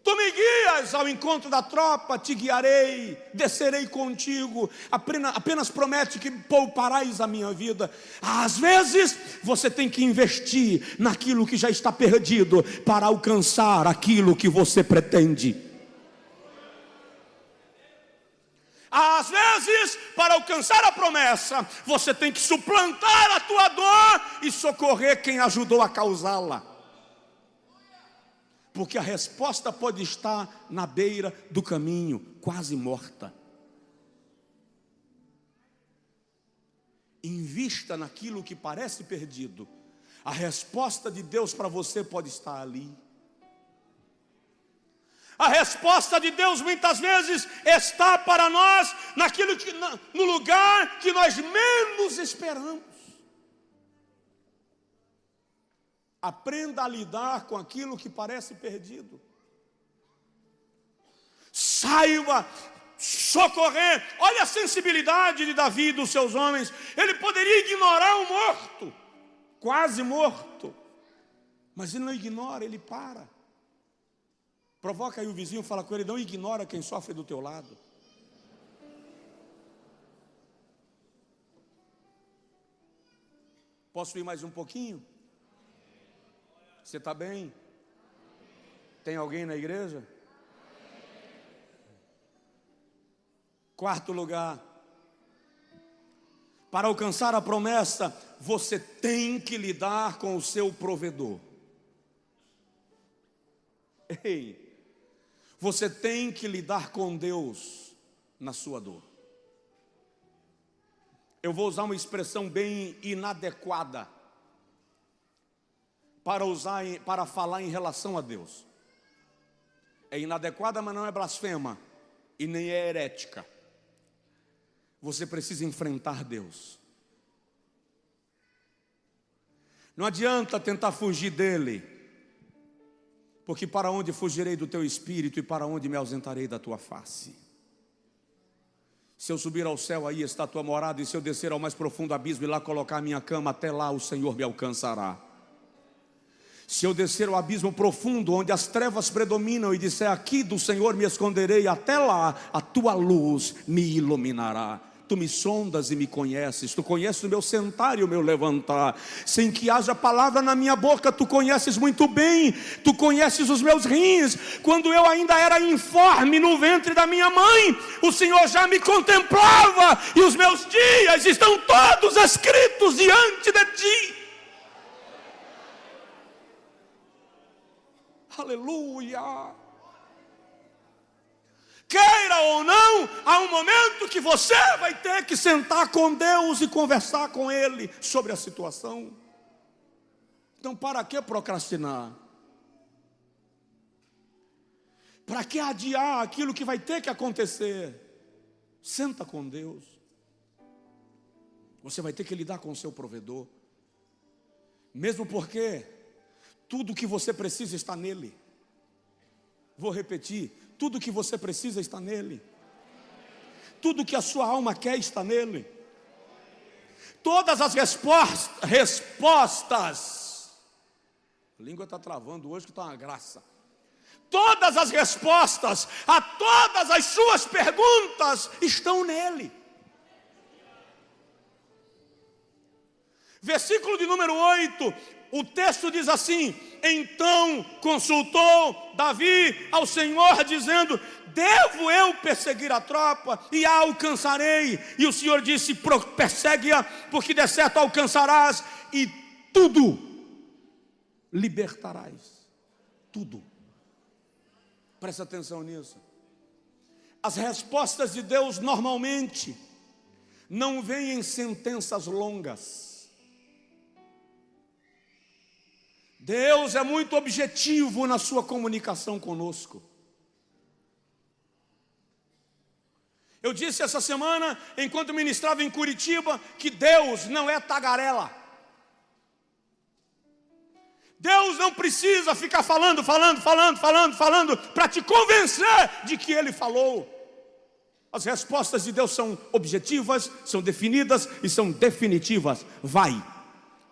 Tu me guias ao encontro da tropa, te guiarei, descerei contigo, apenas promete que pouparás a minha vida. Às vezes você tem que investir naquilo que já está perdido, para alcançar aquilo que você pretende. Às vezes, para alcançar a promessa, você tem que suplantar a tua dor e socorrer quem ajudou a causá-la. Porque a resposta pode estar na beira do caminho, quase morta. Invista naquilo que parece perdido. A resposta de Deus para você pode estar ali. A resposta de Deus muitas vezes está para nós naquilo que, no lugar que nós menos esperamos. Aprenda a lidar com aquilo que parece perdido. Saiba socorrer. Olha a sensibilidade de Davi e dos seus homens. Ele poderia ignorar o morto, quase morto, mas ele não ignora, ele para. Provoca aí o vizinho, fala com ele: não ignora quem sofre do teu lado. Posso ir mais um pouquinho? Você está bem? Tem alguém na igreja? 4º lugar. Para alcançar a promessa, você tem que lidar com o seu provedor. Ei, você tem que lidar com Deus na sua dor. Eu vou usar uma expressão bem inadequada para falar em relação a Deus. É inadequada, mas não é blasfema e nem é herética. Você precisa enfrentar Deus. Não adianta tentar fugir dele, porque para onde fugirei do teu espírito e para onde me ausentarei da tua face? Se eu subir ao céu, aí está a tua morada, e se eu descer ao mais profundo abismo e lá colocar a minha cama, até lá o Senhor me alcançará. Se eu descer ao abismo profundo, onde as trevas predominam, e disser: aqui do Senhor me esconderei, até lá a tua luz me iluminará. Tu me sondas e me conheces, tu conheces o meu sentar e o meu levantar, sem que haja palavra na minha boca, tu conheces muito bem, tu conheces os meus rins, quando eu ainda era informe no ventre da minha mãe, o Senhor já me contemplava, e os meus dias estão todos escritos diante de ti. Aleluia! Queira ou não, há um momento que você vai ter que sentar com Deus e conversar com Ele sobre a situação. Então, para que procrastinar? Para que adiar aquilo que vai ter que acontecer? Senta com Deus. Você vai ter que lidar com o seu provedor. Mesmo porque tudo que você precisa está nele. Vou repetir, tudo que você precisa está nele. Tudo que a sua alma quer está nele. Todas as respostas. A língua está travando hoje que está uma graça. Todas as respostas a todas as suas perguntas estão nele. Versículo de número 8, o texto diz assim: então consultou Davi ao Senhor, dizendo: devo eu perseguir a tropa e a alcançarei? E o Senhor disse: persegue-a, porque de certo alcançarás e tudo libertarás. Tudo. Presta atenção nisso. As respostas de Deus normalmente não vêm em sentenças longas. Deus é muito objetivo na sua comunicação conosco. Eu disse essa semana, enquanto ministrava em Curitiba, que Deus não é tagarela. Deus não precisa ficar falando para te convencer de que Ele falou. As respostas de Deus são objetivas, são definidas e são definitivas. Vai,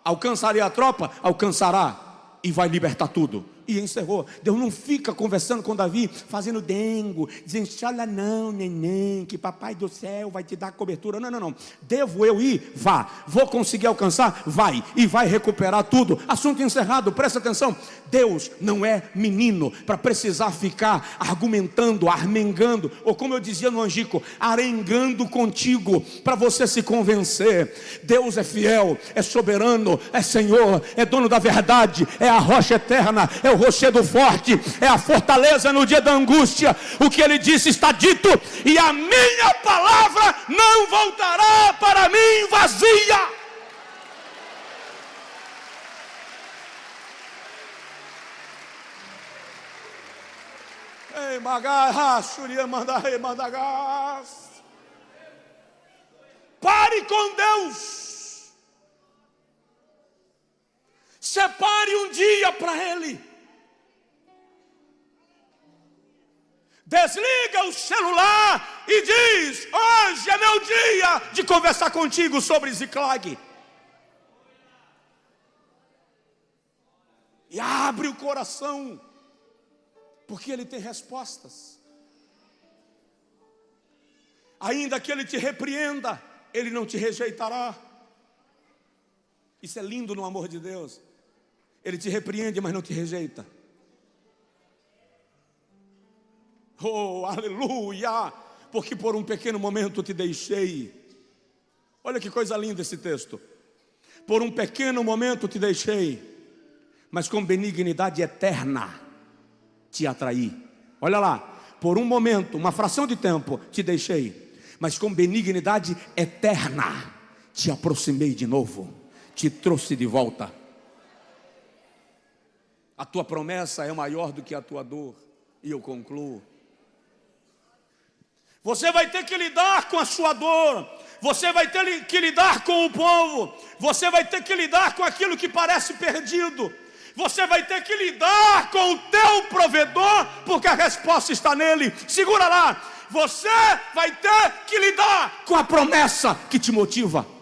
alcançarei a tropa, alcançará. E vai libertar tudo. E encerrou. Deus não fica conversando com Davi, fazendo dengo, dizendo: olha não, neném, que papai do céu vai te dar cobertura. Não. Devo eu ir? Vá. Vou conseguir alcançar? Vai. E vai recuperar tudo. Assunto encerrado, presta atenção. Deus não é menino para precisar ficar argumentando, armengando, ou como eu dizia no Angico, arengando contigo, para você se convencer. Deus é fiel, é soberano, é Senhor, é dono da verdade, é a rocha eterna, é o rochedo forte, é a fortaleza no dia da angústia. O que Ele disse está dito, e a minha palavra não voltará para mim vazia. Ei, pare com Deus. Separe um dia para Ele. Desliga o celular e diz: hoje é meu dia de conversar contigo sobre Ziclag. E abre o coração, porque Ele tem respostas. Ainda que Ele te repreenda, Ele não te rejeitará. Isso é lindo no amor de Deus. Ele te repreende, mas não te rejeita. Oh, aleluia! Porque por um pequeno momento te deixei. Olha que coisa linda esse texto. Por um pequeno momento te deixei, mas com benignidade eterna te atraí. Olha lá, por um momento, uma fração de tempo te deixei, mas com benignidade eterna te aproximei de novo, te trouxe de volta. A tua promessa é maior do que a tua dor. E eu concluo. Você vai ter que lidar com a sua dor. Você vai ter que lidar com o povo. Você vai ter que lidar com aquilo que parece perdido. Você vai ter que lidar com o teu provedor, porque a resposta está nele. Segura lá. Você vai ter que lidar com a promessa que te motiva.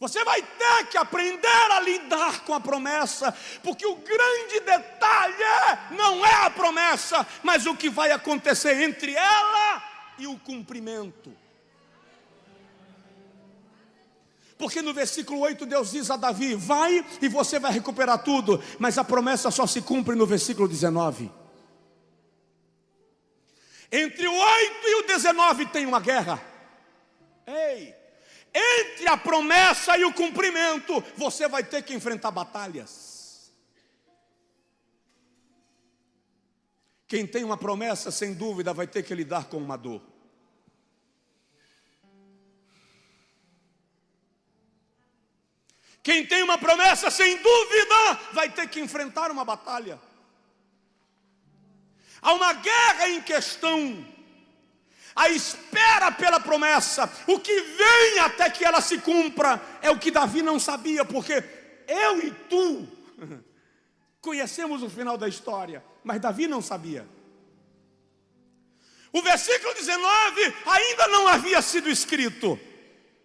Você vai ter que aprender a lidar com a promessa, porque o grande detalhe não é a promessa, mas o que vai acontecer entre ela e o cumprimento. Porque no versículo 8 Deus diz a Davi: vai e você vai recuperar tudo, mas a promessa só se cumpre no versículo 19. Entre o 8 e o 19 tem uma guerra. Entre a promessa e o cumprimento, você vai ter que enfrentar batalhas. Quem tem uma promessa, sem dúvida, vai ter que lidar com uma dor. Quem tem uma promessa, sem dúvida, vai ter que enfrentar uma batalha. Há uma guerra em questão. A espera pela promessa, o que vem até que ela se cumpra, é o que Davi não sabia, porque eu e tu conhecemos o final da história, mas Davi não sabia. O versículo 19 ainda não havia sido escrito,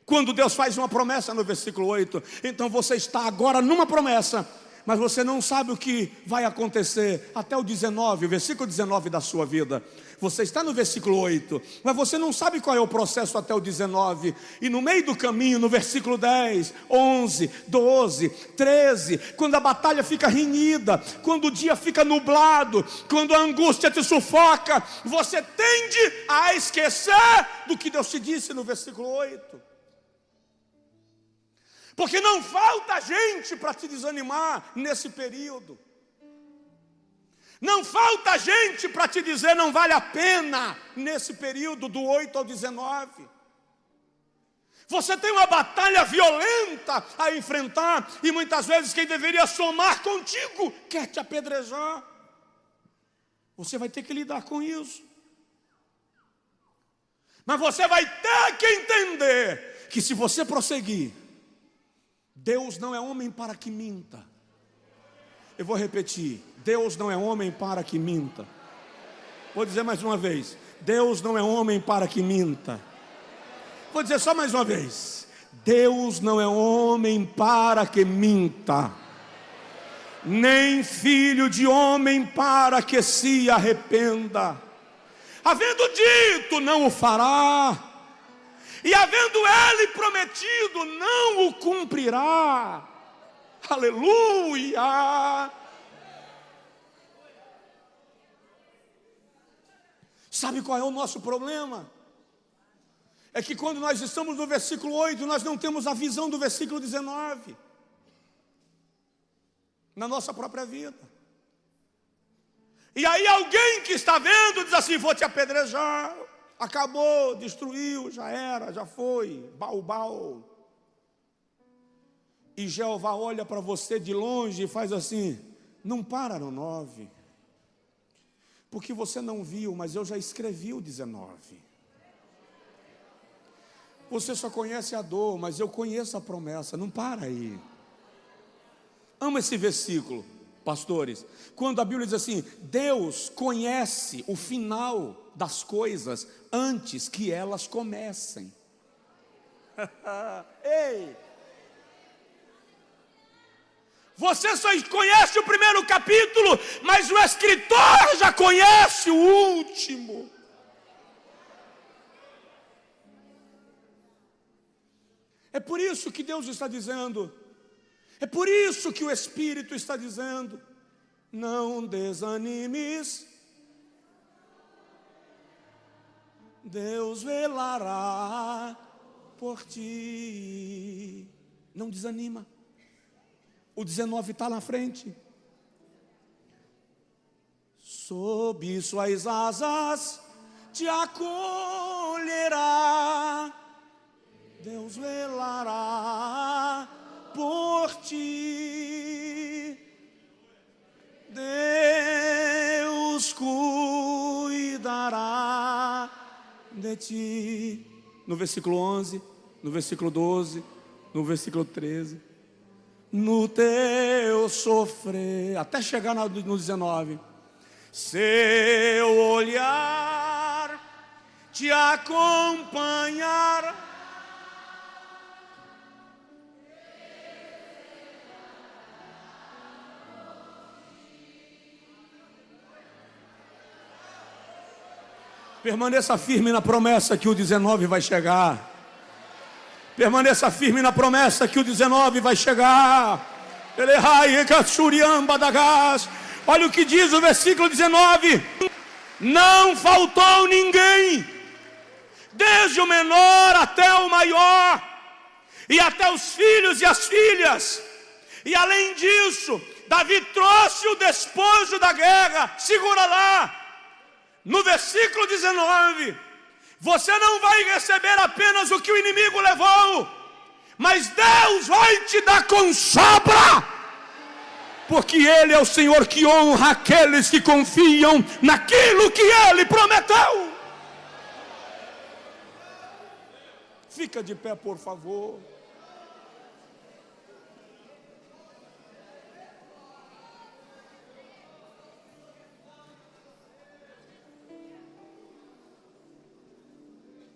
quando Deus faz uma promessa no versículo 8. Então você está agora numa promessa, mas você não sabe o que vai acontecer até o 19, o versículo 19 da sua vida. Você está no versículo 8, mas você não sabe qual é o processo até o 19. E no meio do caminho, no versículo 10, 11, 12, 13, quando a batalha fica renhida, quando o dia fica nublado, quando a angústia te sufoca, você tende a esquecer do que Deus te disse no versículo 8. Porque não falta gente para te desanimar nesse período. Não falta gente para te dizer não vale a pena nesse período do 8 ao 19. Você tem uma batalha violenta a enfrentar, e muitas vezes quem deveria somar contigo quer te apedrejar. Você vai ter que lidar com isso. Mas você vai ter que entender que se você prosseguir, Deus não é homem para que minta. Eu vou repetir: Deus não é homem para que minta. Vou dizer mais uma vez: Deus não é homem para que minta. Vou dizer só mais uma vez: Deus não é homem para que minta, nem filho de homem para que se arrependa. Havendo dito, não o fará, e havendo ele prometido, não o cumprirá. Aleluia! Sabe qual é o nosso problema? É que quando nós estamos no versículo 8, nós não temos a visão do versículo 19 na nossa própria vida. E aí alguém que está vendo diz assim: vou te apedrejar, acabou, destruiu, já era, já foi, bau. E Jeová olha para você de longe e faz assim: não para no 9, porque você não viu, mas eu já escrevi o 19. Você só conhece a dor, mas eu conheço a promessa. Não para aí. Amo esse versículo, pastores, quando a Bíblia diz assim: Deus conhece o final das coisas antes que elas comecem. Ei! Você só conhece o primeiro capítulo, mas o escritor já conhece o último. É por isso que Deus está dizendo, é por isso que o Espírito está dizendo: não desanimes, Deus velará por ti. Não desanima. O 19 está na frente. Sob suas asas te acolherá, Deus velará por ti, Deus cuidará de ti. No versículo 11, no versículo 12, no versículo 13. No teu sofrer, até chegar no 19, seu olhar te acompanhará. Permaneça firme na promessa que o 19 vai chegar. Permaneça firme na promessa que o 19 vai chegar. Olha o que diz o versículo 19: não faltou ninguém, desde o menor até o maior, e até os filhos e as filhas. E além disso, Davi trouxe o despojo da guerra. Segura lá. no versículo 19, você não vai receber apenas o que o inimigo levou, mas Deus vai te dar com sobra, porque Ele é o Senhor que honra aqueles que confiam naquilo que Ele prometeu. Fica de pé, por favor.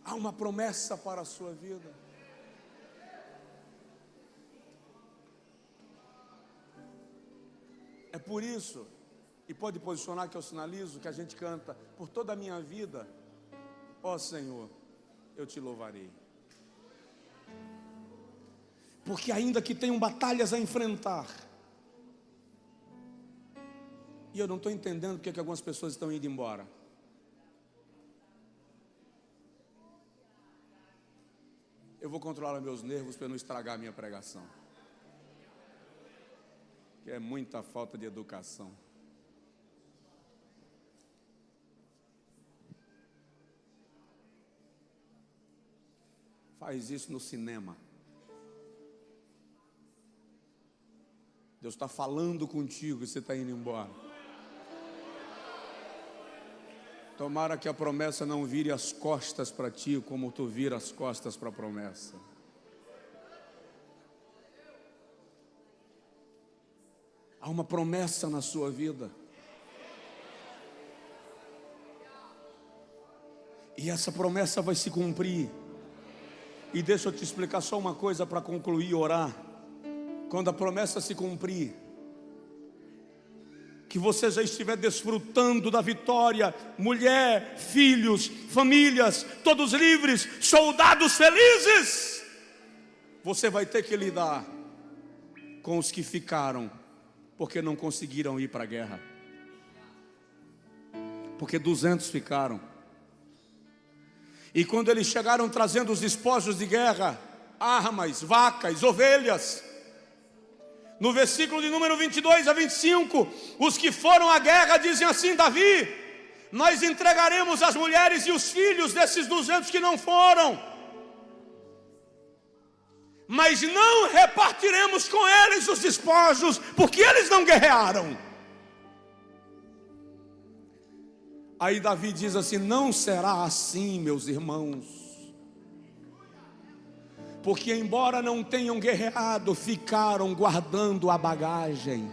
Há uma promessa para a sua vida. É por isso, e pode posicionar que eu sinalizo, que a gente canta: por toda a minha vida, ó Senhor, eu te louvarei. Porque ainda que tenham batalhas a enfrentar, e eu não estou entendendo porque que algumas pessoas estão indo embora. Eu vou controlar meus nervos para não estragar a minha pregação, que é muita falta de educação. Faz isso no cinema. Deus está falando contigo e você está indo embora. Tomara que a promessa não vire as costas para ti, como tu vira as costas para a promessa. Há uma promessa na sua vida. E essa promessa vai se cumprir. E deixa eu te explicar só uma coisa para concluir e orar. Quando a promessa se cumprir, que você já estiver desfrutando da vitória, mulher, filhos, famílias, todos livres, soldados felizes, você vai ter que lidar com os que ficaram, porque não conseguiram ir para a guerra. Porque 200 ficaram. E quando eles chegaram trazendo os despojos de guerra, armas, vacas, ovelhas, no versículo de número 22 a 25, os que foram à guerra dizem assim: Davi, nós entregaremos as mulheres e os filhos desses 200 que não foram, mas não repartiremos com eles os despojos, porque eles não guerrearam. Aí Davi diz assim: não será assim, meus irmãos, porque embora não tenham guerreado, ficaram guardando a bagagem.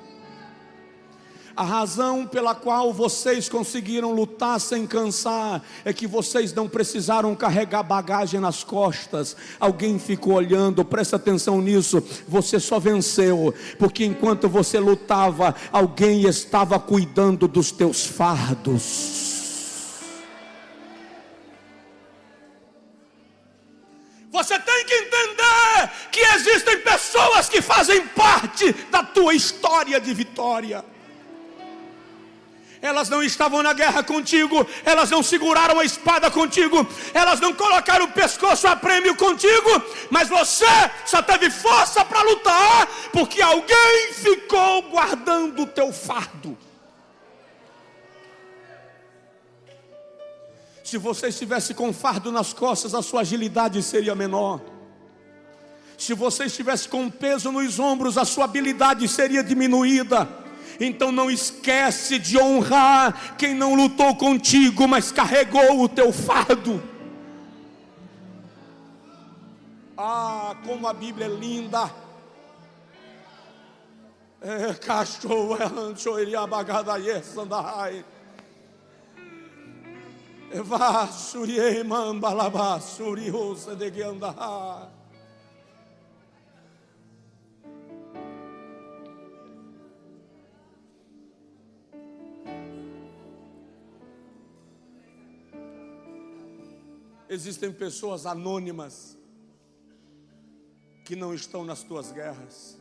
A razão pela qual vocês conseguiram lutar sem cansar é que vocês não precisaram carregar bagagem nas costas. Alguém ficou olhando, presta atenção nisso. Você só venceu porque enquanto você lutava, alguém estava cuidando dos teus fardos. Você tem que entender que existem pessoas que fazem parte da tua história de vitória. Elas não estavam na guerra contigo, elas não seguraram a espada contigo, elas não colocaram o pescoço a prêmio contigo, mas você só teve força para lutar, porque alguém ficou guardando o teu fardo. Se você estivesse com fardo nas costas, a sua agilidade seria menor. Se você estivesse com peso nos ombros, a sua habilidade seria diminuída. Então não esquece de honrar quem não lutou contigo, mas carregou o teu fardo. Ah, como a Bíblia é linda. Cachorro, existem pessoas anônimas que não estão nas tuas guerras,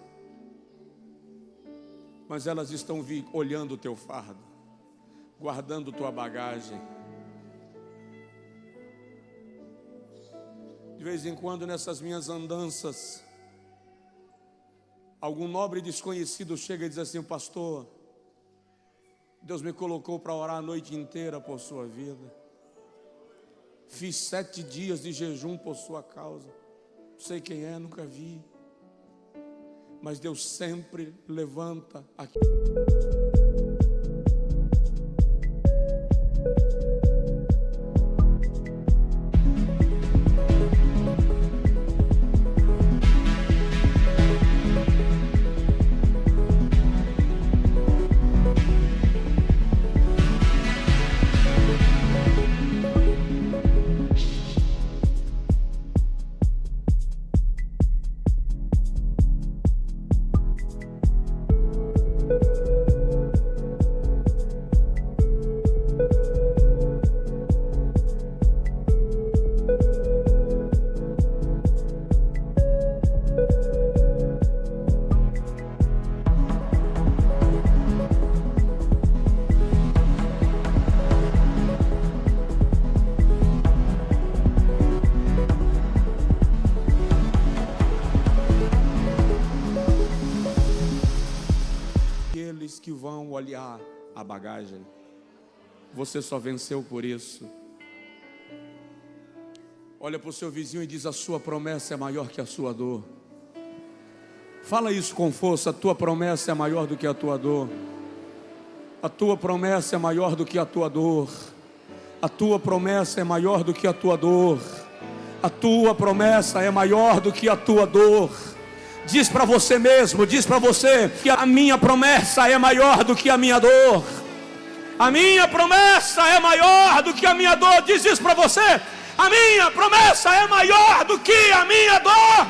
mas elas estão olhando o teu fardo, guardando tua bagagem. De vez em quando nessas minhas andanças, algum nobre desconhecido chega e diz assim: pastor, Deus me colocou para orar a noite inteira por sua vida. Fiz 7 dias de jejum por sua causa. Não sei quem é, nunca vi. Mas Deus sempre levanta aqui. Aqueles que vão olhar a bagagem, você só venceu por isso. Olha para o seu vizinho e diz: a sua promessa é maior que a sua dor. Fala isso com força: a tua promessa é maior do que a tua dor. A tua promessa é maior do que a tua dor. A tua promessa é maior do que a tua dor. A tua promessa é maior do que a tua dor. Diz para você mesmo, diz para você que a minha promessa é maior do que a minha dor. A minha promessa é maior do que a minha dor. Diz isso para você: a minha promessa é maior do que a minha dor.